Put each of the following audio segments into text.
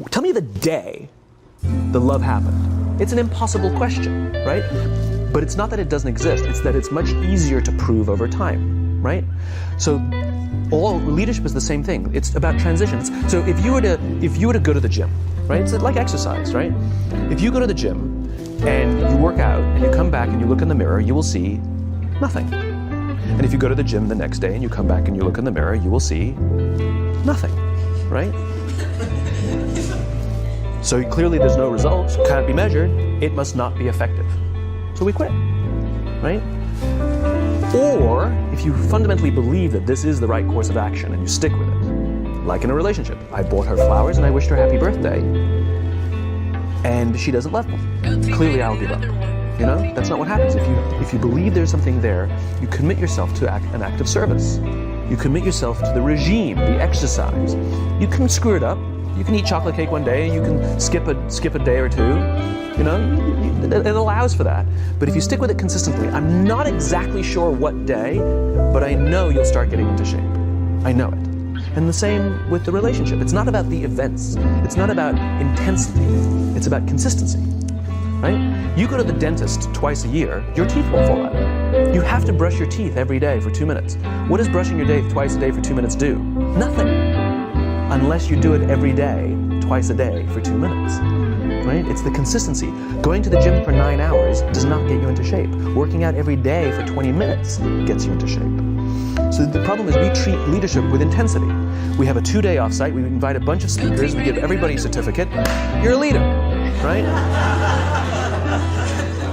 Tell me the day the love happened. It's an impossible question, right? But it's not that it doesn't exist, it's that it's much easier to prove over time, right? So all leadership is the same thing. It's about transitions. So if you were to go to the gym, right? It's like exercise, right? If you go to the gym and you work out and you come back and you look in the mirror, you will see nothing. And if you go to the gym the next day and you come back and you look in the mirror, you will see nothing, right? So clearly there's no results, can't be measured, it must not be effective. So we quit, right? Or if you fundamentally believe that this is the right course of action and you stick with it, like in a relationship, I bought her flowers and I wished her happy birthday, and she doesn't love me. Clearly I'll give up. You know, that's not what happens. If you believe there's something there, you commit yourself to an act of service. You commit yourself to the regime, the exercise. You can screw it up. You can eat chocolate cake one day, you can skip a day or two, you know, it allows for that. But if you stick with it consistently, I'm not exactly sure what day, but I know you'll start getting into shape. I know it. And the same with the relationship. It's not about the events. It's not about intensity. It's about consistency, right? You go to the dentist twice a year, your teeth will fall out. You have to brush your teeth every day for 2 minutes. What does brushing your teeth twice a day for 2 minutes do? Nothing. Unless you do it every day, twice a day for 2 minutes, right? It's the consistency. Going to the gym for 9 hours does not get you into shape. Working out every day for 20 minutes gets you into shape. So the problem is we treat leadership with intensity. We have a 2-day offsite, we invite a bunch of speakers, we give everybody a certificate. You're a leader, right?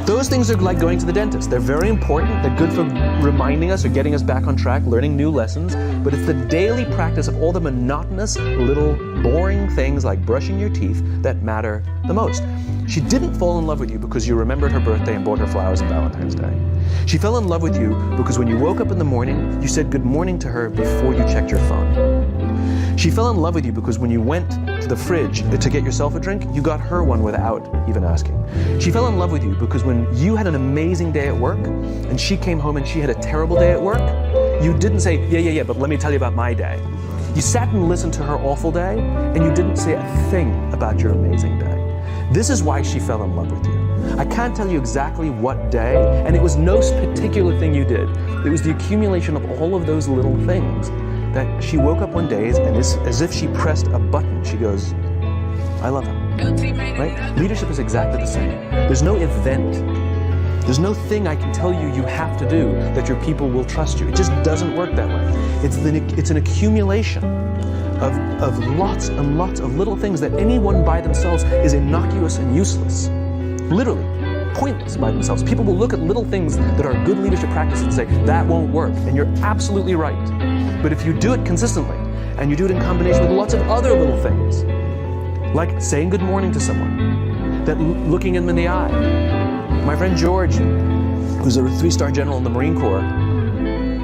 Those things are like going to the dentist. They're very important. They're good for reminding us or getting us back on track, learning new lessons. But it's the daily practice of all the monotonous, little, boring things like brushing your teeth that matter the most. She didn't fall in love with you because you remembered her birthday and bought her flowers on Valentine's Day. She fell in love with you because when you woke up in the morning, you said good morning to her before you checked your phone. She fell in love with you because when you went to the fridge to get yourself a drink, you got her one without even asking. She fell in love with you because when you had an amazing day at work and she came home and she had a terrible day at work, you didn't say, yeah, but let me tell you about my day. You sat and listened to her awful day and you didn't say a thing about your amazing day. This is why she fell in love with you. I can't tell you exactly what day, and it was no particular thing you did. It was the accumulation of all of those little things that she woke up one day and as if she pressed a button, she goes, I love him, right? Leadership is exactly the same. There's no event. There's no thing I can tell you you have to do that your people will trust you. It just doesn't work that way. It's an accumulation of lots and lots of little things that anyone by themselves is innocuous and useless. Literally, pointless by themselves. People will look at little things that are good leadership practices and say, that won't work. And you're absolutely right. But if you do it consistently, and you do it in combination with lots of other little things, like saying good morning to someone, that looking them in the eye. My friend George, who's a 3-star general in the Marine Corps,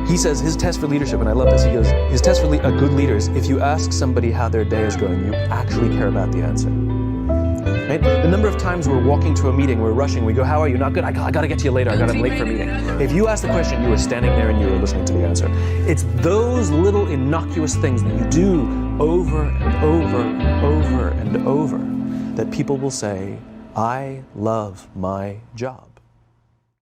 he says his test for leadership, and I love this, he goes, his test for a good leader is if you ask somebody how their day is going, you actually care about the answer. Right? The number of times we're walking to a meeting, we're rushing, we go, how are you? Not good, I gotta get to you later, I'm late for a meeting. If you ask the question, you were standing there and you were listening to the answer. It's those little innocuous things that you do over and over and over and over that people will say, I love my job.